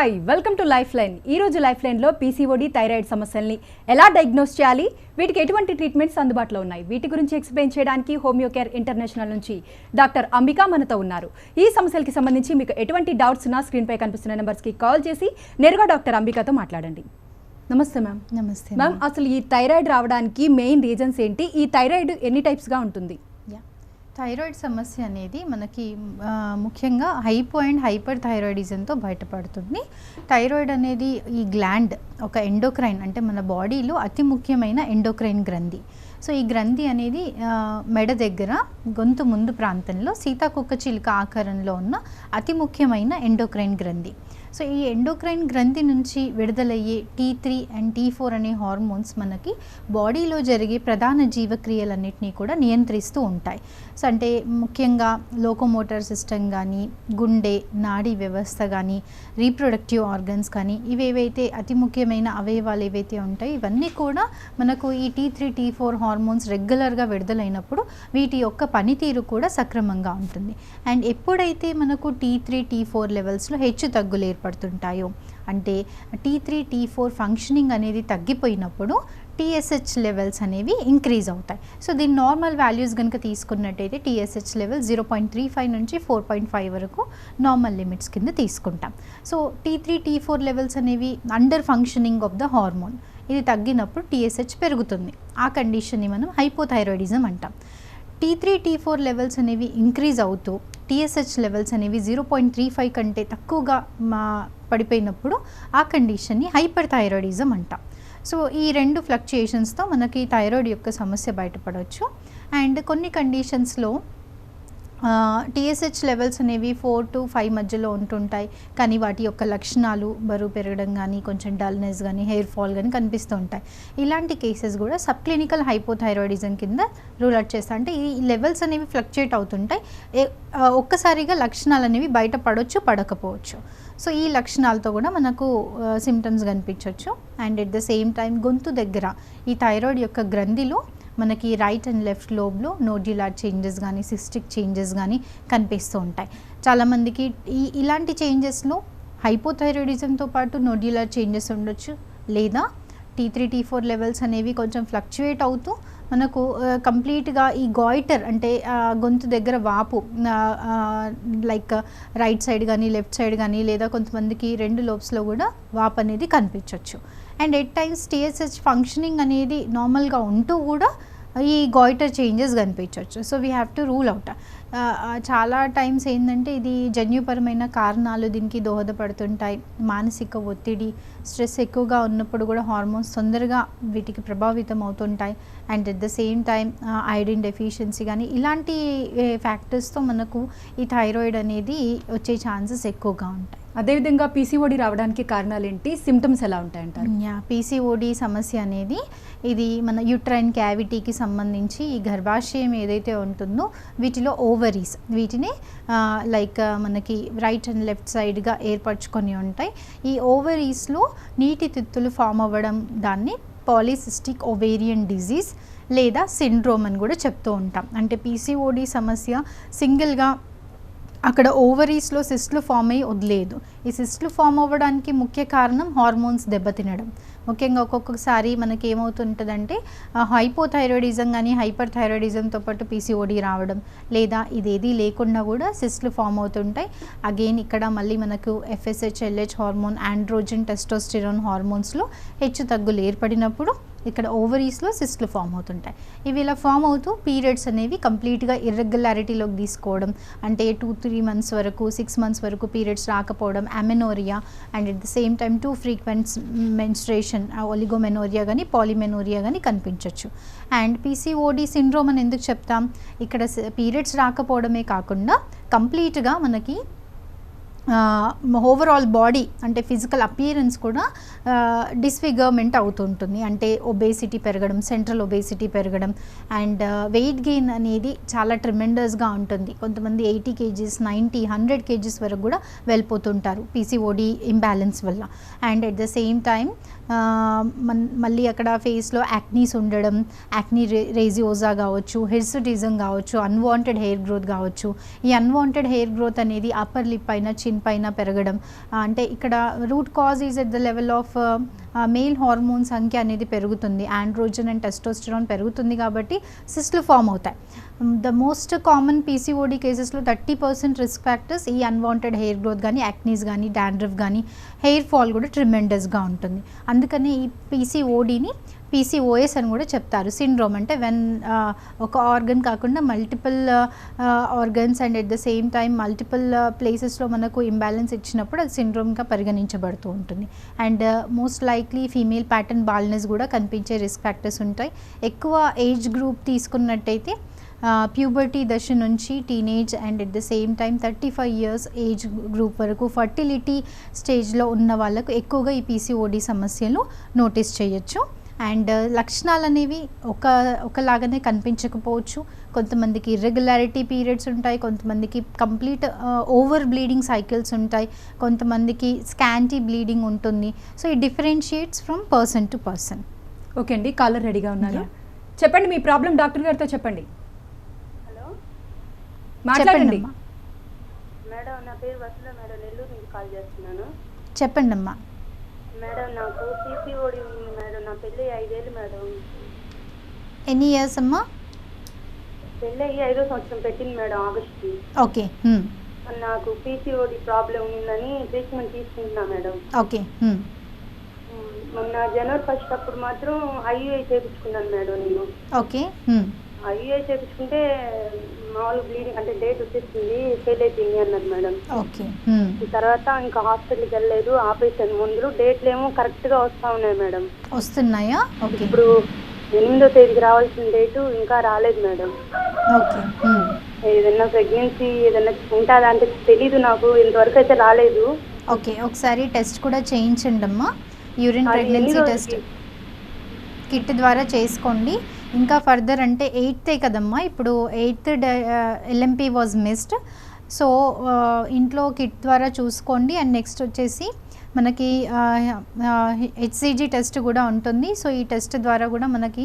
Hi welcome to life line. ఈరోజు life లైన్లో PCOD thyroid సమస్యల్ని ఎలా డయాగ్నోస్ చేయాలి, వీటికి ఎటువంటి ట్రీట్మెంట్స్ అందుబాటులో ఉన్నాయి, వీటి గురించి ఎక్స్ప్లెయిన్ చేయడానికి హోమియోకేర్ ఇంటర్నేషనల్ నుంచి డాక్టర్ అంబిక మనతో ఉన్నారు. ఈ సమస్యలకి సంబంధించి మీకు ఎటువంటి డౌట్స్ ఉన్నా స్క్రీన్పై కనిపిస్తున్న నెంబర్స్కి కాల్ చేసి నేరుగా డాక్టర్ అంబికతో మాట్లాడండి. నమస్తే మ్యామ్. నమస్తే మ్యామ్, అసలు ఈ థైరాయిడ్ రావడానికి మెయిన్ రీజన్స్ ఏంటి? ఈ థైరాయిడ్ ఎన్ని టైప్స్గా ఉంటుంది? థైరాయిడ్ సమస్య అనేది మనకి ముఖ్యంగా హైపో అండ్ హైపర్ థైరాయిడిజంతో బయటపడుతుంది. థైరాయిడ్ అనేది ఈ గ్లాండ్ ఒక ఎండోక్రైన్, అంటే మన బాడీలో అతి ముఖ్యమైన ఎండోక్రైన్ గ్రంథి. సో ఈ గ్రంథి అనేది మెడ దగ్గర గొంతు ముందు ప్రాంతంలో సీతాకొక చిలుక ఆకారంలో ఉన్న అతి ముఖ్యమైన ఎండోక్రైన్ గ్రంథి. సో ఈ ఎండోక్రైన్ గ్రంథి నుంచి విడుదలయ్యే T3 అండ్ T4 అనే హార్మోన్స్ మనకి బాడీలో జరిగే ప్రధాన జీవక్రియలన్నింటినీ కూడా నియంత్రిస్తూ ఉంటాయి. సో అంటే ముఖ్యంగా లోకోమోటర్ సిస్టమ్ కానీ, గుండె, నాడీ వ్యవస్థ కానీ, రీప్రొడక్టివ్ ఆర్గన్స్ కానీ, ఇవేవైతే అతి ముఖ్యమైన అవయవాలు ఏవైతే ఉంటాయో ఇవన్నీ కూడా మనకు ఈ T3, T4 హార్మోన్స్ రెగ్యులర్గా విడుదలైనప్పుడు వీటి యొక్క పనితీరు కూడా సక్రమంగా ఉంటుంది. అండ్ ఎప్పుడైతే మనకు T3, T4 లెవెల్స్లో హెచ్చు తగ్గులు ఏర్పడుతుంటాయో, అంటే T3, T4 ఫంక్షనింగ్ అనేది తగ్గిపోయినప్పుడు TSH లెవెల్స్ అనేవి ఇంక్రీజ్ అవుతాయి. సో దీని నార్మల్ వాల్యూస్ కనుక తీసుకున్నట్టయితే TSH లెవెల్ 0.35 నుంచి 4.5 వరకు నార్మల్ లిమిట్స్ కింద తీసుకుంటాం. సో T3, T4 లెవెల్స్ అనేవి under functioning of the hormone, ఇది తగ్గినప్పుడు TSH పెరుగుతుంది. ఆ కండిషన్ని మనం హైపోథైరాయిడిజం అంటాం. T3, T4 లెవెల్స్ అనేవి ఇంక్రీజ్ అవుతూ TSH లెవెల్స్ అనేవి 0.35 కంటే తక్కువగా పడిపోయినప్పుడు ఆ కండిషన్ని హైపర్ థైరాయిడిజం అంటాం. సో ఈ రెండు ఫ్లక్చుయేషన్స్తో మనకి థైరాయిడ్ యొక్క సమస్య బయటపడవచ్చు. అండ్ కొన్ని కండిషన్స్లో TSH లెవెల్స్ అనేవి 4 to 5 మధ్యలో ఉంటుంటాయి, కానీ వాటి యొక్క లక్షణాలు బరువు పెరగడం కానీ, కొంచెం డల్నెస్ కానీ, హెయిర్ ఫాల్ కానీ కనిపిస్తూ ఉంటాయి. ఇలాంటి కేసెస్ కూడా సబ్ క్లినికల్ హైపోథైరాయిడిజం కింద రూల్ అవుట్ చేస్తాయి. అంటే ఈ లెవెల్స్ అనేవి ఫ్లక్చుయేట్ అవుతుంటాయి, ఒక్కసారిగా లక్షణాలు అనేవి బయటపడవచ్చు, పడకపోవచ్చు. సో ఈ లక్షణాలతో కూడా మనకు సిమ్టమ్స్ కనిపించవచ్చు. And at the same time గొంతు దగ్గర ఈ థైరాయిడ్ యొక్క గ్రంథిలో మనకి రైట్ అండ్ లెఫ్ట్ లోబ్లో నోడ్యులార్ చేంజెస్ కానీ, సిస్టిక్ చేంజెస్ కానీ కనిపిస్తూ ఉంటాయి. చాలామందికి ఇలాంటి చేంజెస్లో హైపోథైరాయిడిజంతో పాటు నోడ్యులార్ చేంజెస్ ఉండొచ్చు, లేదా T3, T4 లెవెల్స్ అనేవి కొంచెం ఫ్లక్చుయేట్ అవుతూ మనకు కంప్లీట్గా ఈ గాయిటర్, అంటే గొంతు దగ్గర వాపు, లైక్ రైట్ సైడ్ కానీ, లెఫ్ట్ సైడ్ కానీ, లేదా కొంతమందికి రెండు లోబ్స్లో కూడా వాపు అనేది కనిపించవచ్చు. And at times TSH functioning అనేది నార్మల్గా ఉంటూ కూడా ఈ గాయిటర్ చేంజెస్ కనిపించవచ్చు. So we have to rule out. చాలా టైమ్స్ ఏంటంటే ఇది జన్యుపరమైన కారణాలు దీనికి దోహదపడుతుంటాయి. మానసిక ఒత్తిడి, స్ట్రెస్ ఎక్కువగా ఉన్నప్పుడు కూడా హార్మోన్స్ తొందరగా వీటికి ప్రభావితం అవుతుంటాయి. And at the same time iron deficiency కానీ, ఇలాంటి ఫ్యాక్టర్స్తో మనకు ఈ థైరాయిడ్ అనేది వచ్చే ఛాన్సెస్ ఎక్కువగా ఉంటాయి. అదేవిధంగా పీసీఓడి రావడానికి కారణాలు ఏంటి, సిమ్టమ్స్ ఎలా ఉంటాయంటారు? పీసీఓడి సమస్య అనేది ఇది మన యూట్రైన్ క్యావిటీకి సంబంధించి ఈ గర్భాశయం ఏదైతే ఉంటుందో వీటిలో ఓవరీస్, వీటిని లైక్ మనకి రైట్ అండ్ లెఫ్ట్ సైడ్గా ఏర్పరచుకొని ఉంటాయి. ఈ ఓవరీస్లో నీటి తిత్తులు ఫామ్ అవ్వడం దాన్ని పాలిసిస్టిక్ ఓవేరియన్ డిజీజ్ లేదా సిండ్రోమ్ అని కూడా చెప్తూ ఉంటాం. అంటే పీసీఓడి సమస్య సింగిల్గా అక్కడ ఓవరీస్లో సిస్ట్లు ఫామ్ అయ్యి వదిలేదు. ఈ సిస్ట్లు ఫామ్ అవ్వడానికి ముఖ్య కారణం హార్మోన్స్ దెబ్బతినడం. ముఖ్యంగా ఒక్కొక్కసారి మనకి ఏమవుతుంటుందంటే హైపోథైరాయిడిజం కానీ, హైపర్ థైరాయిడిజంతో పాటు పీసీఓడి రావడం, లేదా ఇదేది లేకుండా కూడా సిస్ట్లు ఫామ్ అవుతుంటాయి. అగైన్ ఇక్కడ మళ్ళీ మనకు FSH, LH hormone, androgen, testosterone హార్మోన్స్లో హెచ్చు తగ్గులు ఏర్పడినప్పుడు ఇక్కడ ఓవరీస్లో సిస్ట్లు ఫామ్ అవుతుంటాయి. ఇవి ఇలా ఫామ్ అవుతూ పీరియడ్స్ అనేవి కంప్లీట్గా ఇర్రెగ్యులారిటీలోకి తీసుకోవడం, అంటే 2-3 మంత్స్ వరకు, 6 మంత్స్ వరకు పీరియడ్స్ రాకపోవడం, amenorrhoea, and at the same time two frequent menstruation, oligomenorrhoea కానీ, పాలిమెనోరియా కానీ కనిపించవచ్చు. అండ్ పీసీఓడి సిండ్రోమ్ అని ఎందుకు చెప్తాం? ఇక్కడ పీరియడ్స్ రాకపోవడమే కాకుండా కంప్లీట్గా మనకి ఓవరాల్ బాడీ, అంటే ఫిజికల్ అపియరెన్స్ కూడా డిస్ఫిగర్మెంట్ అవుతుంటుంది. అంటే ఒబేసిటీ పెరగడం, సెంట్రల్ ఒబేసిటీ పెరగడం, అండ్ వెయిట్ గెయిన్ అనేది చాలా ట్రిమెండస్గా ఉంటుంది. కొంతమంది 80 kgs, 90, 100 kgs వరకు కూడా వెళ్ళిపోతుంటారు పీసీఓడి ఇంబ్యాలెన్స్ వల్ల. And at the same time మళ్ళీ అక్కడ ఫేస్లో యాక్నీస్ ఉండడం, యాక్నీ రేజియోజా కావచ్చు, హిర్సుటిజం కావచ్చు, అన్వాంటెడ్ హెయిర్ గ్రోత్ కావచ్చు. ఈ అన్వాంటెడ్ హెయిర్ గ్రోత్ అనేది అప్పర్ లిప్ పైన, చిన్ స్కిన్ పైన పెరగడం, అంటే ఇక్కడ route cause is at the level of male hormone సంఖ్య అనేది పెరుగుతుంది, ఆండ్రోజన్ అండ్ టెస్టోస్టెరాన్ పెరుగుతుంది కాబట్టి సిస్ట్లు ఫామ్ అవుతాయి. ద మోస్ట్ కామన్ పీసీఓడి కేసెస్లో 30% రిస్క్ ఫ్యాక్టర్స్ ఈ అన్వాంటెడ్ హెయిర్ గ్రోత్ కానీ, యాక్నీస్ కానీ, డాండ్రఫ్ కానీ, హెయిర్ ఫాల్ కూడా ట్రిమెండస్గా ఉంటుంది. అందుకని ఈ పీసీఓడిని పీసీఓఎస్ అని కూడా చెప్తారు. సిండ్రోమ్ అంటే వెన్ ఒక ఆర్గన్ కాకుండా multiple organs and at the same time multiple ప్లేసెస్లో మనకు ఇంబ్యాలెన్స్ ఇచ్చినప్పుడు అది సిండ్రోమ్గా పరిగణించబడుతూ ఉంటుంది. And most likely female pattern baldness కూడా కనిపించే రిస్క్ ఫ్యాక్టర్స్ ఉంటాయి. ఎక్కువ ఏజ్ గ్రూప్ తీసుకున్నట్టయితే ప్యూబర్టీ దశ నుంచి teenage and at the same time 35 years age group వరకు ఫర్టిలిటీ స్టేజ్లో ఉన్న వాళ్ళకు ఎక్కువగా ఈ పీసీఓడి సమస్యలు నోటీస్ చేయొచ్చు. అండ్ లక్షణాలు అనేవి ఒకలాగానే కనిపించకపోవచ్చు. కొంతమందికి ఇర్రెగ్యులారిటీ పీరియడ్స్ ఉంటాయి, కొంతమందికి కంప్లీట్ ఓవర్ బ్లీడింగ్ సైకిల్స్ ఉంటాయి, కొంతమందికి స్కాంటీ బ్లీడింగ్ ఉంటుంది. సో ఈ differentiates from person to person. Okay అండి, కాలర్ రెడీగా ఉన్నారు. చెప్పండి మీ ప్రాబ్లం డాక్టర్ గారితో చెప్పండి. మాట్లాడండి మేడం. నా పేరు వసుల మేడం, నెల్లూరు నుంచి కాల్ చేస్తున్నాను. చెప్పండి అమ్మా. మేడం నాకు పీసీఓడి ఉంది మేడం. నా పెళ్ళి 5 ఏళ్ళు మేడం. ఎన్ని ఇయర్స్ అమ్మా? పెళ్ళి 5వ సంవత్సరం పెట్టింది మేడం, ఆగస్టు. ఓకే. నాకు పీసీఓడి ప్రాబ్లం ఉందని ట్రీట్మెంట్ తీసుకుంటున్నా మేడం. ఓకే. మొన్న జనవరి 1st అప్పుడు మాత్రం ఐయుఐ చేయించుకున్నాను మేడం నేను. ఓకే. ఐయుఐ చేయించుకుంటే మామూలు బ్లీడింగ్ అంటే డేట్ వచ్చేసింది, ఫెయిల్ అయిపోయింది అన్నారు మేడం. ఓకే. తర్వాత ఇంకా హాస్పిటల్కి వెళ్ళలేదు, ఆపరేషన్ ముందు డేట్లు ఏమో కరెక్ట్గా వస్తూ ఉన్నాయి మేడం. వస్తున్నాయా? ఓకే. ఇప్పుడు 8వ తేదీకి రావాల్సిన డేటు ఇంకా రాలేదు మేడం. ఓకే. ఏదన్నా ప్రెగ్నెన్సీ ఏదన్నా ఉంటుందా అంటే తెలీదు, నాకు ఇంతవరకు అయితే రాలేదు. ఓకే, ఒకసారి టెస్ట్ కూడా చేయించండి అమ్మా. యూరిన్ ప్రెగ్నెన్సీ టెస్ట్ కిట్ ద్వారా చేసుకోండి. ఇంకా ఫర్దర్ అంటే 8th కదమ్మా, ఇప్పుడు 8th LMP was missed. So ఇంట్లో కిట్ ద్వారా చూసుకోండి. అండ్ నెక్స్ట్ వచ్చేసి మనకి హెచ్సిజీ టెస్ట్ కూడా ఉంటుంది. సో ఈ టెస్ట్ ద్వారా కూడా మనకి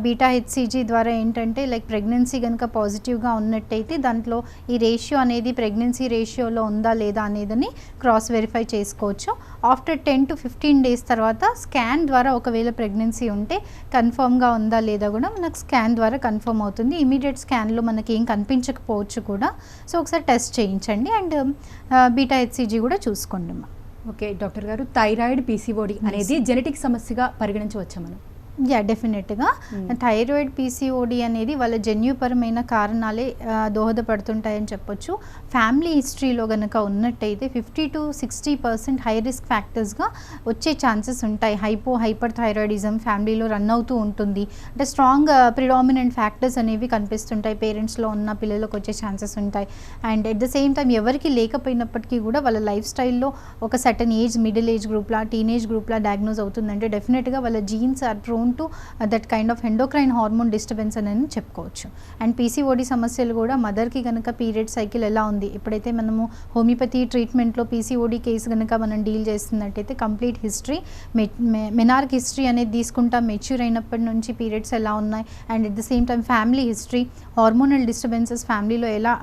బీటా హెచ్సిజీ ద్వారా ఏంటంటే లైక్ ప్రెగ్నెన్సీ కనుక పాజిటివ్గా ఉన్నట్టయితే దాంట్లో ఈ రేషియో అనేది ప్రెగ్నెన్సీ రేషియోలో ఉందా లేదా అనేదని క్రాస్ వెరిఫై చేసుకోవచ్చు. ఆఫ్టర్ 10 to 15 days తర్వాత స్కాన్ ద్వారా ఒకవేళ ప్రెగ్నెన్సీ ఉంటే కన్ఫర్మ్గా ఉందా లేదా కూడా మనకు స్కాన్ ద్వారా కన్ఫర్మ్ అవుతుంది. ఇమీడియట్ స్కాన్లో మనకి ఏం కనిపించకపోవచ్చు కూడా. సో ఒకసారి టెస్ట్ చేయించండి అండ్ బీటా హెచ్సిజీ కూడా చూసుకోండి అమ్మా. ఓకే డాక్టర్ గారు, థైరాయిడ్ పీసీఓడి అనేది జెనెటిక్ సమస్యగా పరిగణించవచ్చా మనం? యా, డెఫినెట్గా థైరాయిడ్ పీసీఓడి అనేది వాళ్ళ జన్యుపరమైన కారణాలే దోహదపడుతుంటాయని చెప్పొచ్చు. ఫ్యామిలీ హిస్టరీలో కనుక ఉన్నట్టయితే 50 to 60% హై రిస్క్ ఫ్యాక్టర్స్గా వచ్చే ఛాన్సెస్ ఉంటాయి. హైపర్ థైరాయిడిజం ఫ్యామిలీలో రన్ అవుతూ ఉంటుంది. అంటే స్ట్రాంగ్ ప్రిడామినెంట్ ఫ్యాక్టర్స్ అనేవి కనిపిస్తుంటాయి, పేరెంట్స్లో ఉన్న పిల్లలకు వచ్చే ఛాన్సెస్ ఉంటాయి. And at the same time ఎవరికి లేకపోయినప్పటికీ కూడా వాళ్ళ లైఫ్ స్టైల్లో ఒక సర్టన్ ఏజ్, మిడిల్ ఏజ్ గ్రూప్లా, టీనేజ్ గ్రూప్లా డయాగ్నోజ్ అవుతుందంటే డెఫినెట్గా వాళ్ళ genes are prone to that kind of endocrine hormone disturbance అని చెప్పుకోవచ్చు. అండ్ పీసీఓడి సమస్యలు కూడా మదర్కి కనుక పీరియడ్ సైకిల్ ఎలా ఉంది, ఎప్పుడైతే మనము హోమియోపతి ట్రీట్మెంట్లో పీసీఓడి కేసు కనుక మనం డీల్ చేస్తున్నట్టయితే కంప్లీట్ హిస్టరీ, మెనార్క్ హిస్టరీ అనేది తీసుకుంటాం. మెచ్యూర్ అయినప్పటి నుంచి పీరియడ్స్ ఎలా ఉన్నాయి and at the same time family history, hormonal disturbances ఫ్యామిలీలో ఎలా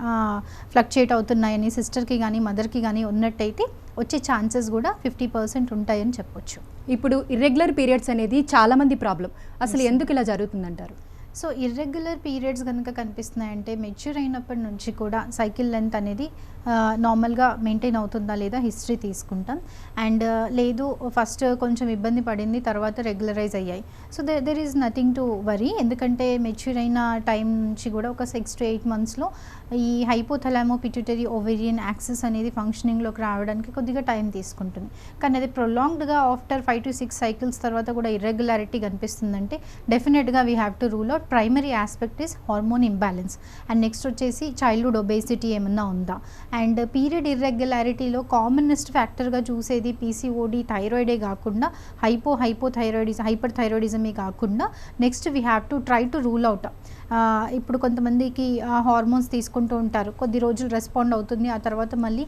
ఫ్లక్చుయేట్ అవుతున్నాయని సిస్టర్కి కానీ మదర్కి కానీ ఉన్నట్టయితే వచ్చే ఛాన్సెస్ కూడా 50% ఉంటాయని చెప్పొచ్చు. ఇప్పుడు ఇర్రెగ్యులర్ పీరియడ్స్ అనేది చాలామంది ప్రాబ్లం. అసలు ఎందుకు ఇలా జరుగుతుందంటారు? సో ఇర్రెగ్యులర్ పీరియడ్స్ కనుక కనిపిస్తున్నాయంటే మెచ్యూర్ అయినప్పటి నుంచి కూడా సైకిల్ లెంత్ అనేది నార్మల్గా మెయింటైన్ అవుతుందా లేదా హిస్టరీ తీసుకుంటాం. అండ్ లేదు ఫస్ట్ కొంచెం ఇబ్బంది పడింది, తర్వాత రెగ్యులరైజ్ అయ్యాయి. So there is nothing to worry. ఎందుకంటే మెచ్యూర్ అయిన టైం నుంచి కూడా ఒక 6 to 8 monthsలో ఈ హైపోథలామో పిట్యూటరీ ఓవేరియన్ యాక్సిస్ అనేది ఫంక్షనింగ్లోకి రావడానికి కొద్దిగా టైం తీసుకుంటుంది. కానీ అది ప్రొలాంగ్డ్గా ఆఫ్టర్ 5 to 6 cycles తర్వాత కూడా ఇర్రెగ్యులారిటీ కనిపిస్తుందంటే డెఫినెట్గా we have to rule out. Primary aspect is hormone imbalance. And next వచ్చేసి చైల్డ్హుడ్ ఒబేసిటీ ఏమన్నా ఉందా. అండ్ పీరియడ్ ఇర్రెగ్యులారిటీలో కామనెస్ట్ ఫ్యాక్టర్గా చూసేది పీసీఓడి, థైరాయిడే కాకుండా హైపర్ థైరాయిడిజమే కాకుండా next we have to try to rule out ఇప్పుడు కొంతమందికి హార్మోన్స్ తీసుకుంటూ ఉంటారు, కొద్ది రోజులు రెస్పాండ్ అవుతుంది, ఆ తర్వాత మళ్ళీ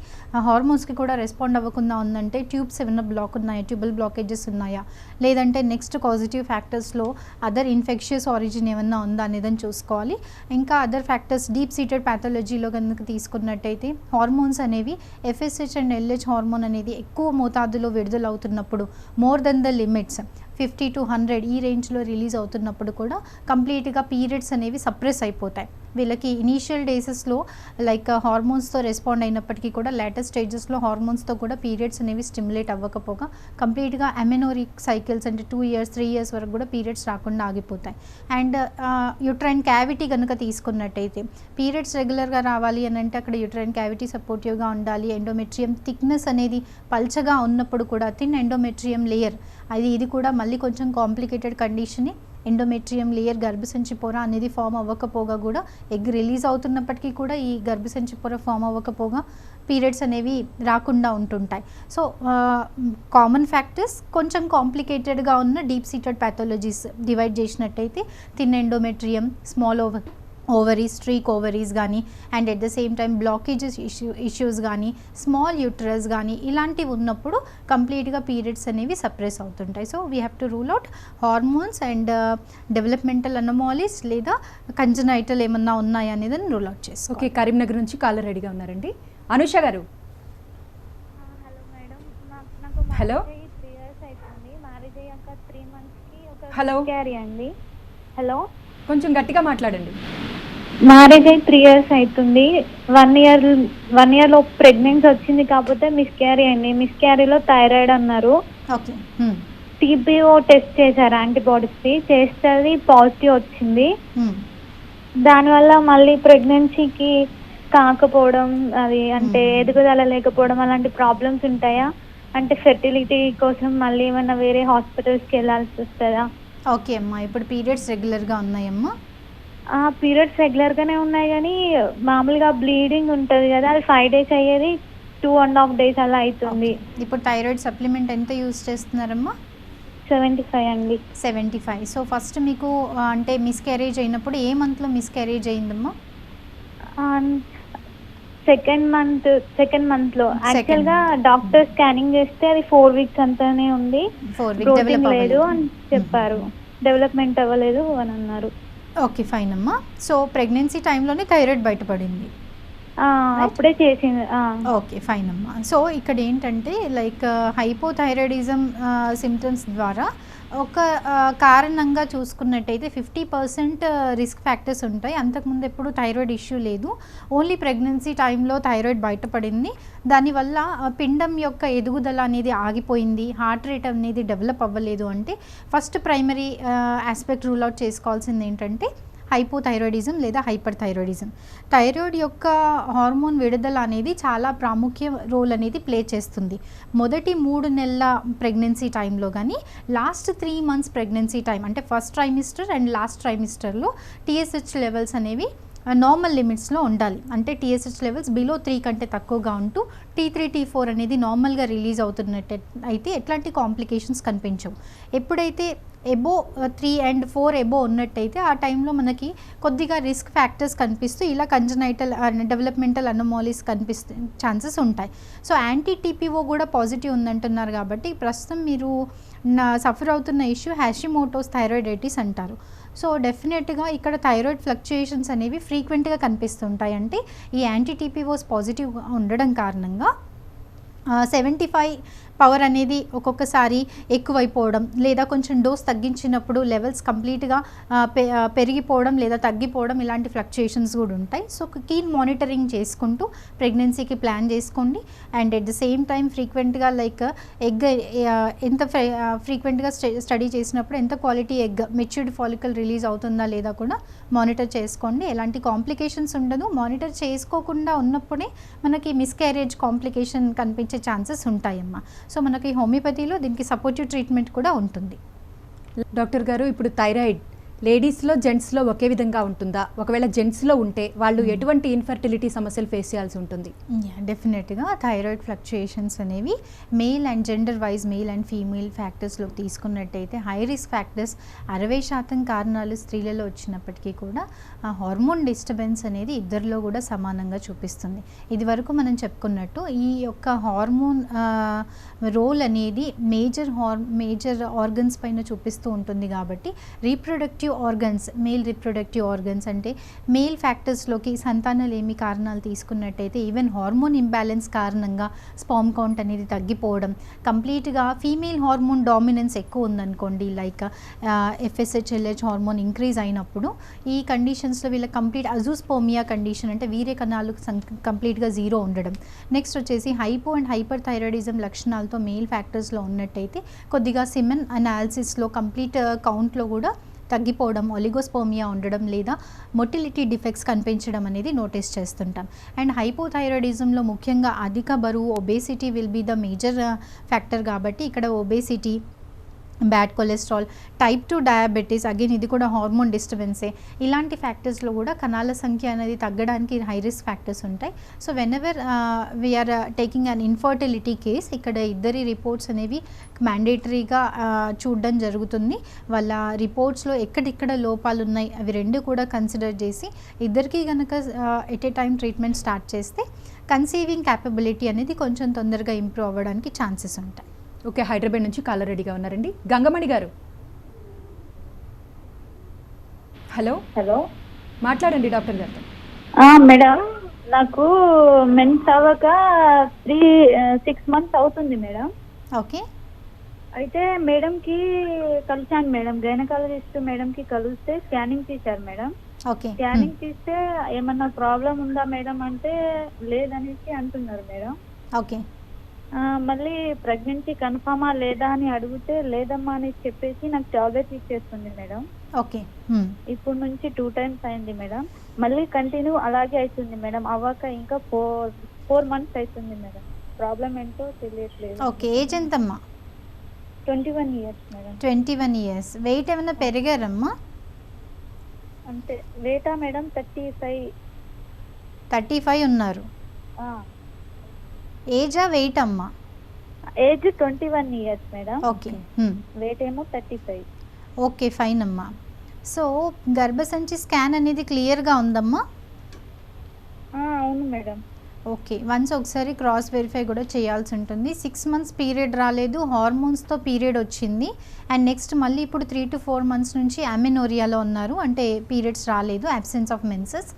హార్మోన్స్కి కూడా రెస్పాండ్ అవ్వకుండా ఉందంటే ట్యూబ్స్ ఏమైనా బ్లాక్ ఉన్నాయా, ట్యూబల్ బ్లాకేజెస్ ఉన్నాయా, లేదంటే నెక్స్ట్ కాజిటివ్ ఫ్యాక్టర్స్లో అదర్ ఇన్ఫెక్షియస్ ఆరిజిన్ ఏమన్నా ఉందా అనేదని చూసుకోవాలి. ఇంకా అదర్ ఫ్యాక్టర్స్ డీప్ సీటెడ్ ప్యాథాలజీలో కనుక తీసుకున్నట్టయితే హార్మోన్స్ అనేవి FSH అండ్ LH హార్మోన్ అనేది ఎక్కువ మోతాదులో విడుదలవుతున్నప్పుడు, more than the limits 50 to 100 ఈ రేంజ్లో రిలీజ్ అవుతున్నప్పుడు కూడా కంప్లీట్గా పీరియడ్స్ అనేవి సప్రెస్ అయిపోతాయి. వీళ్ళకి ఇనీషియల్ డేసెస్లో లైక్ హార్మోన్స్తో రెస్పాండ్ అయినప్పటికీ కూడా లేటెస్ట్ స్టేజెస్లో హార్మోన్స్తో కూడా పీరియడ్స్ అనేవి స్టిమ్యులేట్ అవ్వకపోగా కంప్లీట్గా అమెనోరిక్ సైకిల్స్ అంటే 2 years 3 years వరకు కూడా పీరియడ్స్ రాకుండా ఆగిపోతాయి. అండ్ యూట్రైన్ క్యావిటీ కనుక తీసుకున్నట్టయితే పీరియడ్స్ రెగ్యులర్గా రావాలి అని అంటే అక్కడ యూట్రైన్ క్యావిటీ సపోర్టివ్గా ఉండాలి. ఎండోమెట్రియం థిక్నెస్ అనేది పల్చగా ఉన్నప్పుడు కూడా థిన్ ఎండోమెట్రియం లేయర్ ఇది కూడా మళ్ళీ కొంచెం కాంప్లికేటెడ్ కండిషన్ని. ఎండోమెట్రియం లేయర్ గర్భసంచి పొర అనేది ఫామ్ అవ్వకపోగా కూడా ఎగ్ రిలీజ్ అవుతున్నప్పటికీ కూడా ఈ గర్భసంచి పొర ఫామ్ అవ్వకపోగా పీరియడ్స్ అనేవి రాకుండా ఉంటుంటాయి. సో కామన్ ఫ్యాక్టర్స్ కొంచెం కాంప్లికేటెడ్గా ఉన్న డీప్ సీటెడ్ ప్యాథాలజీస్ డివైడ్ చేసినట్టయితే thin endometrium, small ovaries, streak ovaries కానీ, and at the same time blockages issues కానీ, స్మాల్ యూట్రస్ కానీ ఇలాంటివి ఉన్నప్పుడు కంప్లీట్గా పీరియడ్స్ అనేవి సప్రెస్ అవుతుంటాయి. So we have to rule out hormones and developmental anomalies లేదా కంజనైటల్ ఏమన్నా ఉన్నాయా అనేది రూల్ అవుట్ చేస్తాం. ఓకే, కరీంనగర్ నుంచి కాలర్ రెడీగా ఉన్నారండి. అనుష గారు. హలో మేడం, నాకు హలో. మ్యారేజ్ అయ్యి 3 years అవుతుంది. మ్యారేజ్ అయ్యాక 3 monthsకి ఒక హలో. క్యారీ అండి. హలో, కొంచెం గట్టిగా మాట్లాడండి. మ్యారేజ్ అయ్యి 3 years అవుతుంది. 1 year లో ప్రెగ్నెన్సీ వచ్చింది, కాకపోతే మిస్క్యారీ అయింది. మిస్క్యారీలో థైరాయిడ్ అన్నారు. ఓకే, TPO టెస్ట్ చేశారు, యాంటీబాడీస్కి చేస్తే అది పాజిటివ్ వచ్చింది. దానివల్ల మళ్ళీ ప్రెగ్నెన్సీకి కాకపోవడం, అది అంటే ఎదుగుదల లేకపోవడం అలాంటి ప్రాబ్లమ్స్ ఉంటాయా? అంటే ఫెర్టిలిటీ కోసం మళ్ళీ ఏమైనా వేరే హాస్పిటల్స్కి వెళ్ళాల్సి వస్తుందా? ఓకే అమ్మా, ఇప్పుడు పీరియడ్స్ రెగ్యులర్గా ఉన్నాయమ్మా? పీరియడ్స్ రెగ్యులర్గానే ఉన్నాయి, కానీ మామూలుగా బ్లీడింగ్ ఉంటుంది కదా, అది 5 days అయ్యేది 2.5 days అలా అవుతుంది. ఇప్పుడు థైరాయిడ్ సప్లిమెంట్ ఎంత యూజ్ చేస్తున్నారమ్మా? 75 అండి. 75. సో ఫస్ట్ మీకు అంటే మిస్క్యారేజ్ అయినప్పుడు ఏ మంత్లో మిస్క్యారేజ్ అయిందమ్మా? సెకండ్ మంత్ లో యాక్చువల్గా డాక్టర్ స్కానింగ్ చేస్తే అది 4 weeks అంతానే ఉంది, 4 weeks ప్రోటీన్ లేదు అని చెప్పారు, డెవలప్మెంట్ అవ్వలేదు అని అన్నారు. ఓకే, ఫైన్ అమ్మా. సో ప్రెగ్నెన్సీ టైంలోనే థైరాయిడ్ బయటపడింది? అప్పుడే చేసింది. ఓకే, ఫైన్ అమ్మా. సో ఇక్కడ ఏంటంటే లైక్ హైపోథైరాయిడిజం సిమ్టమ్స్ ద్వారా ఒక కారణంగా చూసుకున్నట్టయితే 50% రిస్క్ ఫ్యాక్టర్స్ ఉంటాయి. అంతకుముందు ఎప్పుడు థైరాయిడ్ ఇష్యూ లేదు, ఓన్లీ ప్రెగ్నెన్సీ టైంలో థైరాయిడ్ బయటపడింది. దానివల్ల పిండం యొక్క ఎదుగుదల అనేది ఆగిపోయింది, హార్ట్ రేట్ అనేది డెవలప్ అవ్వలేదు అంటే first primary aspect rule out చేసుకోవాల్సింది ఏంటంటే హైపోథైరాయిడిజం లేదా హైపర్ థైరాయిడిజం. థైరాయిడ్ యొక్క హార్మోన్ విడుదల అనేది చాలా ప్రాముఖ్య రోల్ అనేది ప్లే చేస్తుంది. మొదటి 3 నెలల ప్రెగ్నెన్సీ టైంలో కానీ, లాస్ట్ 3 months ప్రెగ్నెన్సీ టైం అంటే ఫస్ట్ ట్రైమిస్టర్ అండ్ లాస్ట్ ట్రైమిస్టర్లో TSH లెవెల్స్ అనేవి నార్మల్ లిమిట్స్లో ఉండాలి. అంటే TSH లెవెల్స్ బిలో 3 కంటే తక్కువగా ఉంటూ T3 T4 అనేది నార్మల్గా రిలీజ్ అవుతున్నట్టు అయితే ఎట్లాంటి కాంప్లికేషన్స్ కనిపించవు. ఎప్పుడైతే ఎబో 3 and 4 ఎబో ఉన్నట్టయితే ఆ టైంలో మనకి కొద్దిగా రిస్క్ ఫ్యాక్టర్స్ కనిపిస్తూ ఇలా కంజనైటల్ డెవలప్మెంటల్ అనమాలీస్ కనిపిస్తే ఛాన్సెస్ ఉంటాయి. సో యాంటీ TPO కూడా పాజిటివ్ ఉందంటున్నారు కాబట్టి ప్రస్తుతం మీరు సఫర్ అవుతున్న ఇష్యూ హ్యాషిమోటోస్ థైరాయిడైటిస్ అంటారు. సో డెఫినెట్గా ఇక్కడ థైరాయిడ్ ఫ్లక్చుయేషన్స్ అనేవి ఫ్రీక్వెంట్గా కనిపిస్తుంటాయి. అంటే ఈ యాంటీ TPOస్ పాజిటివ్గా ఉండడం కారణంగా 75 పవర్ అనేది ఒక్కొక్కసారి ఎక్కువైపోవడం లేదా కొంచెం డోస్ తగ్గించినప్పుడు లెవెల్స్ కంప్లీట్గా పెరిగిపోవడం లేదా తగ్గిపోవడం ఇలాంటి ఫ్లక్చుయేషన్స్ కూడా ఉంటాయి. సో కీన్ మానిటరింగ్ చేసుకుంటూ ప్రెగ్నెన్సీకి ప్లాన్ చేసుకోండి. And at the same time ఫ్రీక్వెంట్గా లైక్ ఎగ్ ఎంత ఫ్రీక్వెంట్గా స్టడీ చేసినప్పుడు ఎంత quality egg matured follicle release అవుతుందా లేదా కూడా మానిటర్ చేసుకోండి. ఎలాంటి కాంప్లికేషన్స్ ఉండదు. మానిటర్ చేసుకోకుండా ఉన్నప్పుడే మనకి మిస్క్యారేజ్ కాంప్లికేషన్ కనిపించే ఛాన్సెస్ ఉంటాయమ్మా. సో మనకి హోమియోపతిలో దీనికి సపోర్టివ్ ట్రీట్మెంట్ కూడా ఉంటుంది. డాక్టర్ గారు, ఇప్పుడు థైరాయిడ్ లేడీస్లో జెంట్స్లో ఒకే విధంగా ఉంటుందా? ఒకవేళ జెంట్స్లో ఉంటే వాళ్ళు ఎటువంటి ఇన్ఫర్టిలిటీ సమస్యలు ఫేస్ చేయాల్సి ఉంటుంది? డెఫినెట్గా థైరాయిడ్ ఫ్లక్చుయేషన్స్ అనేవి male and gender wise male and female ఫ్యాక్టర్స్లో తీసుకున్నట్టయితే హై రిస్క్ ఫ్యాక్టర్స్ 60% కారణాలు స్త్రీలలో వచ్చినప్పటికీ కూడా హార్మోన్ డిస్టర్బెన్స్ అనేది ఇద్దరిలో కూడా సమానంగా చూపిస్తుంది. ఇది వరకు మనం చెప్పుకున్నట్టు ఈ యొక్క హార్మోన్ రోల్ అనేది మేజర్ ఆర్గన్స్ పైన చూపిస్తూ ఉంటుంది. కాబట్టి reproductive organs, male reproductive organs అంటే మేల్ ఫ్యాక్టర్స్లోకి సంతానలేమి కారణాలు తీసుకున్నట్టయితే ఈవెన్ హార్మోన్ ఇంబ్యాలెన్స్ కారణంగా స్పామ్ కౌంట్ అనేది తగ్గిపోవడం, కంప్లీట్గా ఫీమేల్ హార్మోన్ డామినెన్స్ ఎక్కువ ఉందనుకోండి, లైక్ FSH హార్మోన్ ఇంక్రీజ్ అయినప్పుడు ఈ కండిషన్స్లో వీళ్ళ కంప్లీట్ అజూస్పోమియా కండిషన్ అంటే వీర్య కణాలు కంప్లీట్గా జీరో ఉండడం. నెక్స్ట్ వచ్చేసి హైపో అండ్ హైపర్ థైరాయిడిజం లక్షణాలతో మేల్ ఫ్యాక్టర్స్లో ఉన్నట్టయితే కొద్దిగా సిమెన్ అనాలిసిస్లో కంప్లీట్ కౌంట్లో కూడా తగ్గిపోవడం, ఒలిగోస్పోమియా ఉండడం లేదా మొటిలిటీ డిఫెక్ట్స్ కనిపించడం అనేది నోటీస్ చేస్తుంటాం. అండ్ హైపోథైరాయిడిజంలో ముఖ్యంగా అధిక బరువు, obesity will be the major factor. కాబట్టి ఇక్కడ obesity, bad cholesterol, type 2 diabetes, again ఇది కూడా హార్మోన్ డిస్టర్బెన్సే. ఇలాంటి ఫ్యాక్టర్స్లో కూడా కణాల సంఖ్య అనేది తగ్గడానికి హై రిస్క్ ఫ్యాక్టర్స్ ఉంటాయి. So whenever we are taking an infertility case, ఇక్కడ ఇద్దరి రిపోర్ట్స్ అనేవి మ్యాండేటరీగా చూడడం జరుగుతుంది. వాళ్ళ రిపోర్ట్స్లో ఎక్కడిక్కడ లోపాలు ఉన్నాయి అవి రెండు కూడా కన్సిడర్ చేసి ఇద్దరికి కనుక at a time treatment start చేస్తే కన్సీవింగ్ క్యాపబిలిటీ అనేది కొంచెం తొందరగా ఇంప్రూవ్ అవ్వడానికి ఛాన్సెస్ ఉంటాయి. ఓకే, హైదరాబాద్ నుంచి కాలర్ రెడీగా ఉన్నారండి. గంగమణి గారు, హలో హలో, మాట్లాడండి డాక్టర్ గారితో. మేడం నాకు మెన్స్ అవ్వక 6 months అవుతుంది మేడం. ఓకే, అయితే మేడంకి కలిసాను మేడం, గైనకాలజిస్ట్ మేడంకి కలిస్తే స్కానింగ్ తీశారు మేడం. ఓకే, స్కానింగ్ తీస్తే ఏమన్నా ప్రాబ్లం ఉందా మేడం అంటే లేదనేసి అంటున్నారు మేడం. ఓకే, మళ్ళీ ప్రెగ్నెన్సీ కన్ఫర్మా లేదా అని అడిగితే లేదమ్మా అని చెప్పేసి నాకు టాబ్లెట్ ఇచ్చేస్తుంది మేడం. ఓకే, ఇప్పుడు నుంచి 2 times అయింది మేడం. మళ్ళీ కంటిన్యూ అలాగే అవుతుంది మేడం. అవ్వక ఇంకా 4 months అవుతుంది మేడం. ప్రాబ్లం ఏంటో తెలియట్లేదు. ఓకే. ఏజ్ ఎంతమ్మా? 21 years మేడం. 21 years. వెయిట్ ఏమైనా పెరిగారమ్మా? అంటే వెయిటా మేడం 35 ఉన్నారు. ఏజా వెయిట్ అమ్మా? Age 21 years madam. Okay, weight ఏమో 35. ఓకే, ఫైన్ అమ్మా. సో గర్భసంచి స్కాన్ అనేది క్లియర్గా ఉందమ్మా? అవును మేడం. ఓకే, వన్స్ ఒకసారి క్రాస్ వెరిఫై కూడా చేయాల్సి ఉంటుంది. 6 months పీరియడ్ రాలేదు, హార్మోన్స్తో పీరియడ్ వచ్చింది. అండ్ నెక్స్ట్ మళ్ళీ ఇప్పుడు 3 to 4 months నుంచి అమెనోరియాలో ఉన్నారు, అంటే పీరియడ్స్ రాలేదు, absence of menses.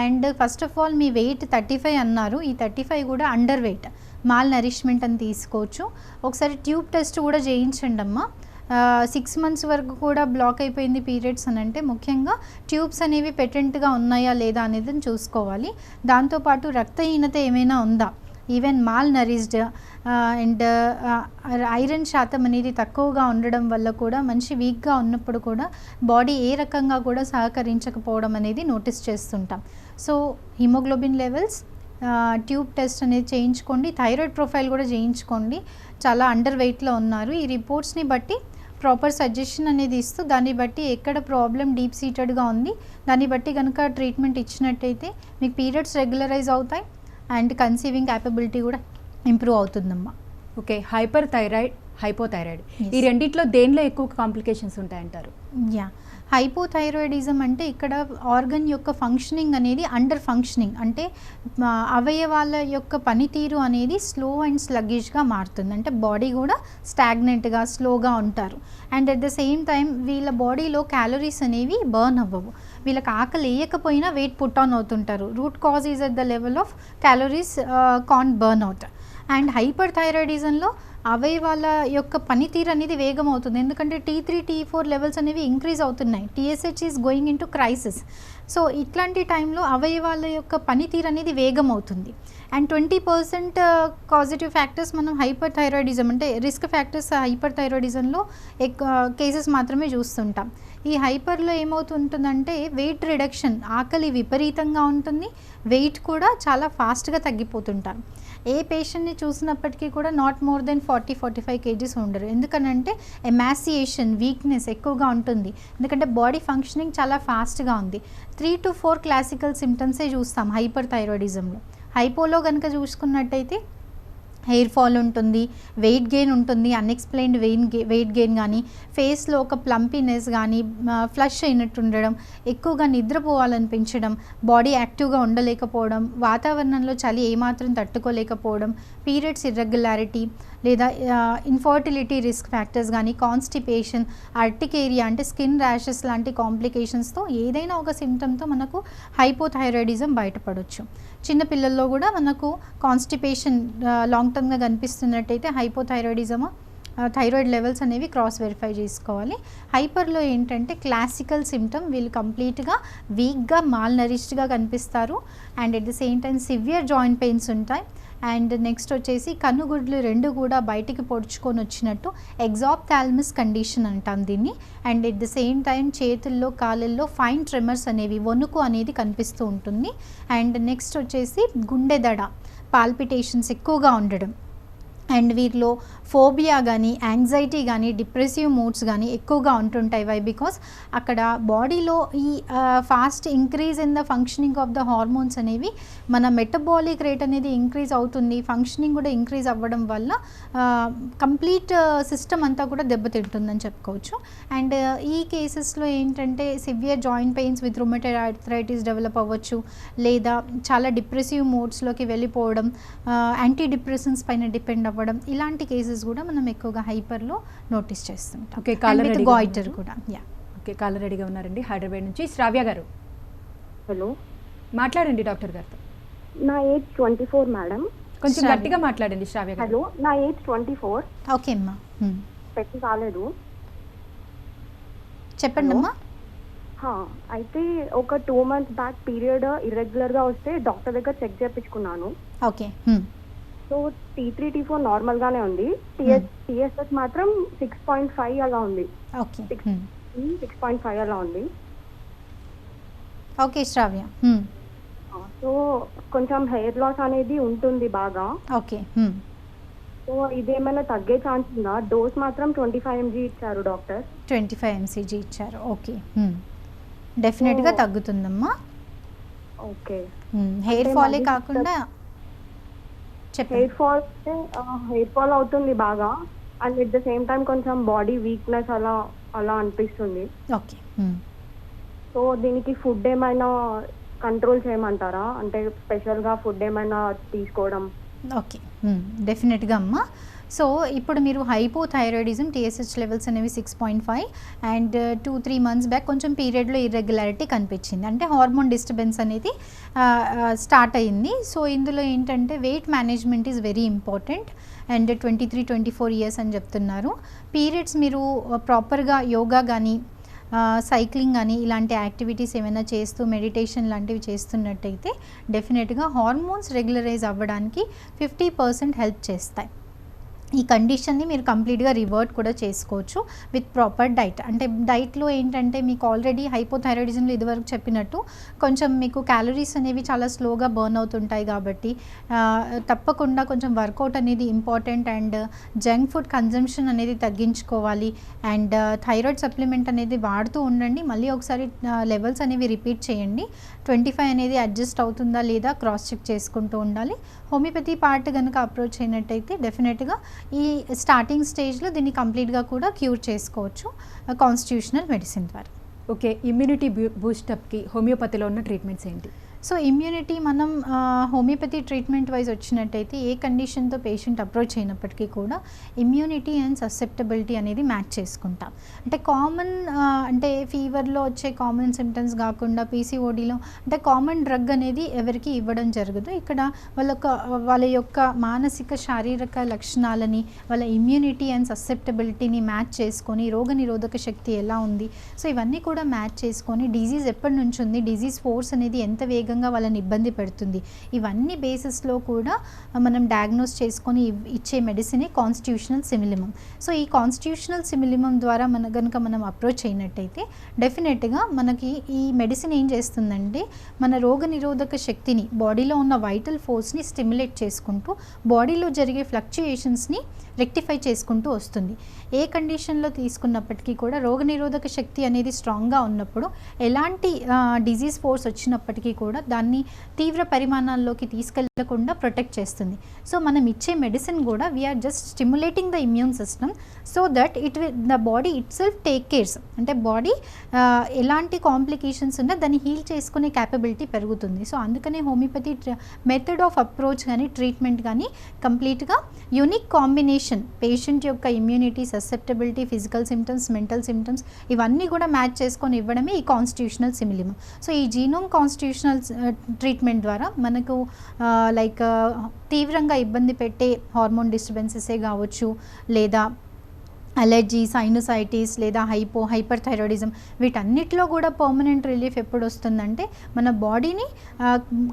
And first of all మీ వెయిట్ 35 అన్నారు. ఈ 35 కూడా అండర్ వెయిట్, మాల్ నరిష్మెంట్ అని తీసుకోవచ్చు. ఒకసారి ట్యూబ్ టెస్ట్ కూడా చేయించండి అమ్మా. 6 months వరకు కూడా బ్లాక్ అయిపోయింది పీరియడ్స్ అని అంటే ముఖ్యంగా ట్యూబ్స్ అనేవి పెటెంట్గా ఉన్నాయా లేదా అనేది చూసుకోవాలి. దాంతోపాటు రక్తహీనత ఏమైనా ఉందా, ఈవెన్ మాల్ నరిజ్డ్ అండ్ ఐరన్ శాతం అనేది తక్కువగా ఉండడం వల్ల కూడా మనిషి వీక్గా ఉన్నప్పుడు కూడా బాడీ ఏ రకంగా కూడా సహకరించకపోవడం అనేది నోటీస్ చేస్తుంటాం. So haemoglobin levels, tube test అనేది చేయించుకోండి, థైరాయిడ్ ప్రొఫైల్ కూడా చేయించుకోండి. చాలా అండర్ వెయిట్లో ఉన్నారు. ఈ రిపోర్ట్స్ని బట్టి ప్రాపర్ సజెషన్ అనేది ఇస్తూ దాన్ని బట్టి ఎక్కడ ప్రాబ్లం డీప్ సీటెడ్గా ఉంది దాన్ని బట్టి కనుక ట్రీట్మెంట్ ఇచ్చినట్టయితే మీకు పీరియడ్స్ రెగ్యులరైజ్ అవుతాయి అండ్ కన్సీవింగ్ క్యాపబిలిటీ కూడా ఇంప్రూవ్ అవుతుందమ్మా. ఓకే, హైపర్ థైరాయిడ్, హైపోథైరాయిడ్, ఈ రెండిట్లో దేనిలో ఎక్కువ కాంప్లికేషన్స్ ఉంటాయంటారు? హైపోథైరాయిడిజం అంటే ఇక్కడ ఆర్గన్ యొక్క ఫంక్షనింగ్ అనేది అండర్ ఫంక్షనింగ్, అంటే అవయవాల యొక్క పనితీరు అనేది స్లో అండ్ స్లగ్గిష్గా మారుతుంది. అంటే బాడీ కూడా స్టాగ్నెంట్గా స్లోగా ఉంటారు. And at the same time వీళ్ళ బాడీలో క్యాలరీస్ అనేవి బర్న్ అవ్వవు. వీళ్ళకి ఆకలి వేయకపోయినా వెయిట్ పుట్ ఆన్ అవుతుంటారు. Root cause is at the level of calories can burn out. And hyper థైరాయిడిజంలో అవయవాల యొక్క పనితీరు అనేది వేగం అవుతుంది, ఎందుకంటే T3, T4 లెవెల్స్ అనేవి ఇంక్రీజ్ అవుతున్నాయి. TSH is going in to crisis. So ఇట్లాంటి టైంలో అవయవాల యొక్క పనితీరు అనేది వేగం అవుతుంది. అండ్ 20% పాజిటివ్ ఫ్యాక్టర్స్ మనం హైపర్ థైరాయిడిజం అంటే రిస్క్ ఫ్యాక్టర్స్ హైపర్ థైరాయిడిజంలో కేసెస్ మాత్రమే చూస్తుంటాం. ఈ హైపర్లో ఏమవుతుంటుందంటే వెయిట్ రిడక్షన్, ఆకలి విపరీతంగా ఉంటుంది, వెయిట్ కూడా చాలా ఫాస్ట్గా తగ్గిపోతుంటారు. ఏ పేషెంట్ని చూసినప్పటికీ కూడా నాట్ మోర్ దెన్ 40-45 kgs ఉండరు. ఎందుకనంటే ఎమాసియేషన్, వీక్నెస్ ఎక్కువగా ఉంటుంది. ఎందుకంటే బాడీ ఫంక్షనింగ్ చాలా ఫాస్ట్గా ఉంది. 3 to 4 క్లాసికల్ సిమ్టమ్సే చూస్తాం హైపర్ థైరాయిడిజంలో. హైపోలో కనుక చూసుకున్నట్టయితే హెయిర్ ఫాల్ ఉంటుంది, వెయిట్ గెయిన్ ఉంటుంది, అన్ఎక్స్ప్లెయిన్డ్ వెయిట్ గెయిన్ కానీ, ఫేస్లో ఒక ప్లంపీనెస్ కానీ, ఫ్లష్ అయినట్టు ఉండడం, ఎక్కువగా నిద్రపోవాలనిపించడం, బాడీ యాక్టివ్గా ఉండలేకపోవడం, వాతావరణంలో చలి ఏమాత్రం తట్టుకోలేకపోవడం, పీరియడ్స్ ఇర్రెగ్యులారిటీ లేదా ఇన్ఫర్టిలిటీ రిస్క్ ఫ్యాక్టర్స్ కానీ, కాన్స్టిపేషన్, అర్టికేరియా అంటే స్కిన్ ర్యాషెస్ లాంటి కాంప్లికేషన్స్తో ఏదైనా ఒక సిమ్టమ్తో మనకు హైపోథైరాయిడిజం బయటపడవచ్చు. చిన్నపిల్లల్లో కూడా మనకు కాన్స్టిపేషన్ లాంగ్ టర్మ్గా కనిపిస్తున్నట్టయితే హైపోథైరాయిడిజమా, థైరాయిడ్ లెవెల్స్ అనేవి క్రాస్ వెరిఫై చేసుకోవాలి. హైపర్లో ఏంటంటే క్లాసికల్ సిమ్టమ్, వీళ్ళు కంప్లీట్గా వీక్గా మాల్ నరిష్డ్గా కనిపిస్తారు and at the same time severe joint pains ఉంటాయి. అండ్ నెక్స్ట్ వచ్చేసి కన్నుగుడ్లు రెండు కూడా బయటికి పొడుచుకొని వచ్చినట్టు ఎగ్జాప్థాల్మస్ కండిషన్ అంటాం దీన్ని. And at the same time చేతుల్లో కాళ్ళల్లో ఫైన్ ట్రెమర్స్ అనేవి, వణుకు అనేది కనిపిస్తూ ఉంటుంది. అండ్ నెక్స్ట్ వచ్చేసి గుండె దడ, పాల్పిటేషన్స్ ఎక్కువగా ఉండడం. అండ్ వీరిలో ఫోబియా కానీ, యాంగ్జైటీ కానీ, డిప్రెసివ్ మూడ్స్ కానీ ఎక్కువగా ఉంటుంటాయి. వై బికాస్ అక్కడ బాడీలో ఈ fast increase in the functioning of the hormones అనేవి, మన మెటబాలిక్ రేట్ అనేది ఇంక్రీజ్ అవుతుంది, ఫంక్షనింగ్ కూడా ఇంక్రీజ్ అవ్వడం వల్ల కంప్లీట్ సిస్టమ్ అంతా కూడా దెబ్బతింటుందని చెప్పుకోవచ్చు. అండ్ ఈ కేసెస్లో ఏంటంటే severe joint pains with rheumatoid arthritis develop అవ్వచ్చు, లేదా చాలా డిప్రెసివ్ మూడ్స్లోకి వెళ్ళిపోవడం, యాంటీ డిప్రెషన్స్ పైన డిపెండ్ అవ్వడం, ఇలాంటి కేసెస్ కూడా మనం ఎక్కువగా హైపర్లో నోటీస్ చేస్తుంటాం. ఓకే, కాలర్ రెడీగా గాయిటర్ కూడా. ఓకే, కాలర్ రెడీగా ఉన్నారండి. హైదరాబాద్ నుంచి శ్రావ్య గారు హలో, మాట్లాడండి డాక్టర్ గారితో. నా ఏజ్ 24 మేడం. కొంచెం గట్టిగా మాట్లాడండి శ్రావ్య గారు. హలో, నా ఏజ్ 24. ఓకే అమ్మా, పెట్టి కాలేదు. చెప్పండి అమ్మా. అయితే ఒక 2 months బ్యాక్ పీరియడ్ ఇర్రెగ్యులర్గా వస్తే డాక్టర్ దగ్గర చెక్ చేయించుకున్నాను. ఓకే, సో T3 T4 నార్మల్గానే ఉంది, TSH మాత్రం 6.5 అలా ఉంది. ఓకే, 6.5 అలా ఉంది. ఓకే శ్రావ్య. సో కొంచెం హెయిర్ లాస్ అనేది ఉంటుంది బాగా. ఓకే, సో ఇదేమైనా తగ్గే ఛాన్స్ ఉందా? డోస్ మాత్రం 25 mg ఇచ్చారు డాక్టర్. 25 mcg ఇచ్చారు. ఓకే, డెఫినెట్గా తగ్గుతుందమ్మా. ఓకే, హెయిర్ ఫాలే కాకుండా హెయిర్ ఫాల్ అవుతుంది బాగా, and at the same time కొంచెం బాడీ వీక్నెస్ అలా అలా అనిపిస్తుంది. ఓకే, సో దీనికి ఫుడ్ ఏమైనా కంట్రోల్ చేయమంటారా? అంటే స్పెషల్గా ఫుడ్ ఏమైనా తీసుకోవడం? ఓకే, డెఫినెట్గా అమ్మా. సో ఇప్పుడు మీరు హైపోథైరాయిడిజం, TSH లెవెల్స్ అనేవి 6.5 అండ్ 2-3 months బ్యాక్ కొంచెం పీరియడ్లో ఇర్రెగ్యులారిటీ కనిపించింది, అంటే హార్మోన్ డిస్టర్బెన్స్ అనేది స్టార్ట్ అయ్యింది. సో ఇందులో ఏంటంటే weight management is very important. And 23-24 years అని చెప్తున్నారు. పీరియడ్స్ మీరు ప్రాపర్గా యోగా కానీ, సైక్లింగ్ కానీ ఇలాంటి యాక్టివిటీస్ ఏమైనా చేస్తూ మెడిటేషన్ లాంటివి చేస్తున్నట్టయితే డెఫినెట్గా హార్మోన్స్ రెగ్యులరైజ్ అవ్వడానికి 50% హెల్ప్ చేస్తాయి. ఈ కండిషన్ని మీరు కంప్లీట్గా రివర్ట్ కూడా చేసుకోవచ్చు విత్ ప్రాపర్ డైట్. అంటే డైట్లో ఏంటంటే మీకు ఆల్రెడీ హైపోథైరాయిడిజంలో ఇదివరకు చెప్పినట్టు కొంచెం మీకు క్యాలరీస్ అనేవి చాలా స్లోగా బర్న్ అవుతుంటాయి కాబట్టి తప్పకుండా కొంచెం వర్కౌట్ అనేది important. And junk food consumption అనేది తగ్గించుకోవాలి. అండ్ థైరాయిడ్ సప్లిమెంట్ అనేది వాడుతూ ఉండండి. మళ్ళీ ఒకసారి లెవెల్స్ అనేవి రిపీట్ చేయండి. 25 అనేది అడ్జస్ట్ అవుతుందా లేదా క్రాస్ చెక్ చేసుకుంటూ ఉండాలి. హోమియోపతి పార్ట్ కనుక అప్రోచ్ అయినట్టయితే డెఫినెట్గా ఈ స్టార్టింగ్ స్టేజ్లో దీన్ని కంప్లీట్గా కూడా క్యూర్ చేసుకోవచ్చు కాన్స్టిట్యూషనల్ మెడిసిన్ ద్వారా. ఓకే, ఇమ్యూనిటీ బూస్టప్కి హోమియోపతిలో ఉన్న ట్రీట్మెంట్స్ ఏంటి? సో ఇమ్యూనిటీ మనం హోమియోపతి ట్రీట్మెంట్ వైజ్ వచ్చినట్టయితే ఏ కండిషన్తో పేషెంట్ అప్రోచ్ అయినప్పటికీ కూడా ఇమ్యూనిటీ అండ్ ససెప్టబిలిటీ అనేది మ్యాచ్ చేసుకుంటాం. అంటే కామన్ అంటే ఫీవర్లో వచ్చే కామన్ సిమ్టమ్స్ కాకుండా PCODలో అంటే కామన్ డ్రగ్ అనేది ఎవరికి ఇవ్వడం జరగదు. ఇక్కడ వాళ్ళ యొక్క మానసిక శారీరక లక్షణాలని, వాళ్ళ ఇమ్యూనిటీ అండ్ ససెప్టబిలిటీని మ్యాచ్ చేసుకొని రోగనిరోధక శక్తి ఎలా ఉంది, సో ఇవన్నీ కూడా మ్యాచ్ చేసుకొని డిజీజ్ ఎప్పటి నుంచి ఉంది, డిజీజ్ ఫోర్స్ అనేది ఎంత వేగంగా వేగంగా వాళ్ళని ఇబ్బంది పెడుతుంది. ఇవన్నీ బేసిస్లో కూడా మనం డయాగ్నోస్ చేసుకొని ఇచ్చే మెడిసినే కాన్స్టిట్యూషనల్ సిమిలిమం. సో ఈ కాన్స్టిట్యూషనల్ సిమిలిమం ద్వారా మనం అప్రోచ్ అయినట్టయితే డెఫినెట్గా మనకి ఈ మెడిసిన్ ఏం చేస్తుందంటే మన రోగ నిరోధక శక్తిని, బాడీలో ఉన్న వైటల్ ఫోర్స్ని స్టిమ్యులేట్ చేసుకుంటూ బాడీలో జరిగే ఫ్లక్చుయేషన్స్ని రెక్టిఫై చేసుకుంటూ వస్తుంది. ఏ కండిషన్లో తీసుకున్నప్పటికీ కూడా రోగనిరోధక శక్తి అనేది స్ట్రాంగ్గా ఉన్నప్పుడు ఎలాంటి డిజీజ్ ఫోర్స్ వచ్చినప్పటికీ కూడా దాన్ని తీవ్ర పరిమాణాల్లోకి తీసుకెళ్లకుండా ప్రొటెక్ట్ చేస్తుంది. సో మనం ఇచ్చే మెడిసిన్ కూడా we are just stimulating the immune system so that the body itself take cares. అంటే బాడీ ఎలాంటి కాంప్లికేషన్స్ ఉన్నా దాన్ని హీల్ చేసుకునే క్యాపబిలిటీ పెరుగుతుంది. సో అందుకనే హోమియోపతి మెథడ్ ఆఫ్ అప్రోచ్ కానీ ట్రీట్మెంట్ కానీ కంప్లీట్గా యూనిక్ కాంబినేషన్, పేషెంట్ యొక్క immunity, susceptibility, physical symptoms, mental symptoms ఇవన్నీ కూడా మ్యాచ్ చేసుకొని ఇవ్వడమే ఈ కాన్స్టిట్యూషనల్ సిమిలిమం. సో ఈ జీనోమ్ కాన్స్టిట్యూషనల్ ట్రీట్మెంట్ ద్వారా మనకు లైక్ తీవ్రంగా ఇబ్బంది పెట్టే హార్మోన్ డిస్టర్బెన్సెసే కావచ్చు, లేదా అలర్జీ, సైనోసైటిస్, లేదా హైపర్ థైరాయిడిజం, వీటన్నిటిలో కూడా పర్మనెంట్ రిలీఫ్ ఎప్పుడు వస్తుందంటే మన బాడీని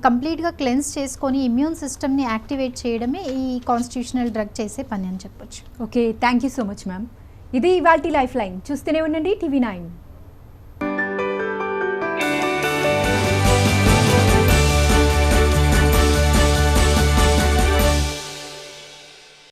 కంప్లీట్గా క్లెన్స్ చేసుకొని ఇమ్యూన్ సిస్టమ్ని యాక్టివేట్ చేయడమే ఈ కాన్స్టిట్యూషనల్ డ్రగ్ చేసే పని అని చెప్పొచ్చు. Okay, thank you so much ma'am. ఇది ఇవాల్టి లైఫ్ లైన్. చూస్తూనే ఉండండి TV9.